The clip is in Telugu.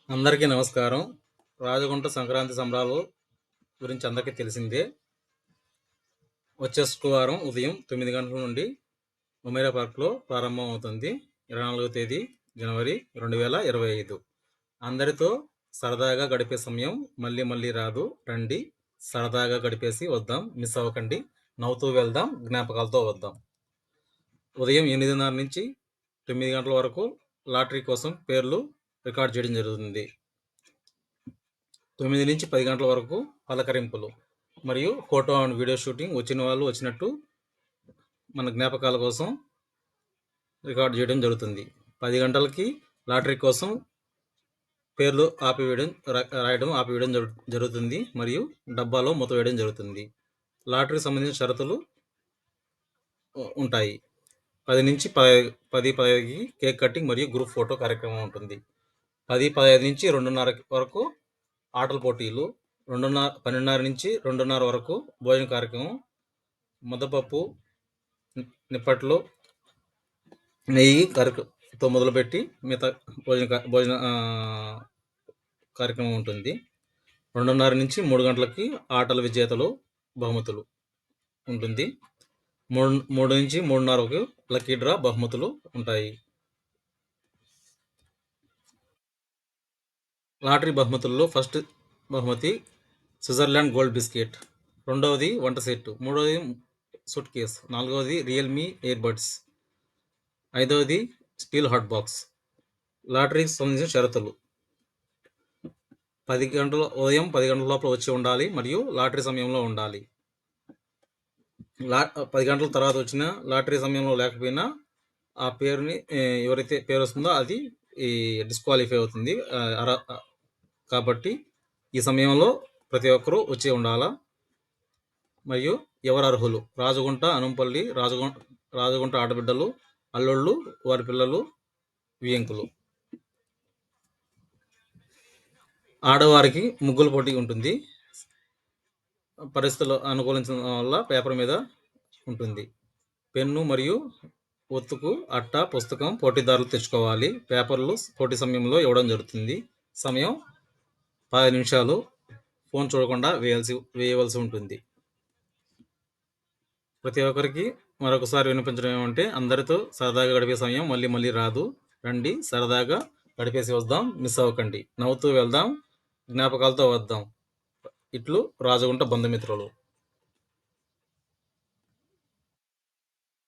అందరికీ నమస్కారం. రాజగుంట సంక్రాంతి సంబరాలు గురించి అందరికీ తెలిసిందే. వచ్చే శుక్రవారం ఉదయం 9 గంటల నుండి ఉమేరా పార్క్లో ప్రారంభం అవుతుంది. 24వ తేదీ జనవరి 2025. అందరితో సరదాగా గడిపే సమయం మళ్ళీ మళ్ళీ రాదు. రండి, సరదాగా గడిపేసి వద్దాం. మిస్ అవ్వకండి. నవ్వుతూ వెళ్దాం, జ్ఞాపకాలతో వద్దాం. ఉదయం 8:30 నుంచి 9 గంటల వరకు లాటరీ కోసం పేర్లు రికార్డ్ చేయడం జరుగుతుంది. 9 నుంచి 10 గంటల వరకు పలకరింపులు మరియు ఫోటో అండ్ వీడియో షూటింగ్. వచ్చిన వాళ్ళు వచ్చినట్టు మన జ్ఞాపకాల కోసం రికార్డ్ చేయడం జరుగుతుంది. 10 గంటలకి లాటరీ కోసం పేర్లు రాయడం ఆపివేయడం జరుగుతుంది మరియు డబ్బాలో మూత వేయడం జరుగుతుంది. లాటరీకి సంబంధించిన షరతులు ఉంటాయి. 10 నుంచి 10:15కి కేక్ కటింగ్ మరియు గ్రూప్ ఫోటో కార్యక్రమం ఉంటుంది. 10:15 నుంచి 2:30 వరకు ఆటల పోటీలు. 12:30 నుంచి 2:30 వరకు భోజన కార్యక్రమం. ముద్దపప్పు, నిప్పట్లు, నెయ్యి తో మొదలుపెట్టి మిగతా భోజన కార్యక్రమం ఉంటుంది. 2:30 నుంచి 3 గంటలకి ఆటల విజేతలు బహుమతులు ఉంటుంది. 3 నుంచి 3:30కు లక్కీ డ్రా బహుమతులు ఉంటాయి. లాటరీ బహుమతుల్లో ఫస్ట్ బహుమతి స్విట్జర్లాండ్ గోల్డ్ బిస్కెట్, రెండవది వంట సెట్, మూడవది సూట్ కేస్, నాలుగవది రియల్మీ ఇయర్ బడ్స్, ఐదవది స్టీల్ హాట్ బాక్స్. లాటరీకి సంబంధించిన షరతులు: ఉదయం 10 గంటల లోపల వచ్చి ఉండాలి మరియు లాటరీ సమయంలో ఉండాలి. 10 గంటల తర్వాత వచ్చిన లాటరీ సమయంలో లేకపోయినా ఆ పేరుని ఎవరైతే పేరు వస్తుందో అది డిస్క్వాలిఫై అవుతుంది. కాబట్టి ఈ సమయంలో ప్రతి ఒక్కరూ వచ్చి ఉండాలా. మరియు ఎవరు అర్హులు: రాజగుంట, అనంపల్లి, రాజగుంట ఆడబిడ్డలు, అల్లుళ్ళు, వారి పిల్లలు, వియంకులు. ఆడవారికి ముగ్గుల పోటీ ఉంటుంది. పరిస్థితులు అనుకూలించడం వల్ల పేపర్ మీద ఉంటుంది. పెన్ను మరియు ఒత్తుకు అట్ట, పుస్తకం పోటీదారులు తెచ్చుకోవాలి. పేపర్లు పోటీ సమయంలో ఇవ్వడం జరుగుతుంది. సమయం 10 నిమిషాలు. ఫోన్ చూడకుండా వేయవలసి ఉంటుంది. ప్రతి ఒక్కరికి మరొకసారి వినిపించడం ఏమంటే, అందరితో సరదాగా గడిపే సమయం మళ్ళీ మళ్ళీ రాదు. రండి, సరదాగా గడిపేసి వద్దాం. మిస్ అవ్వకండి. నవ్వుతూ వెళ్దాం, జ్ఞాపకాలతో వద్దాం. ఇట్లు రాజగుంట బంధుమిత్రులు.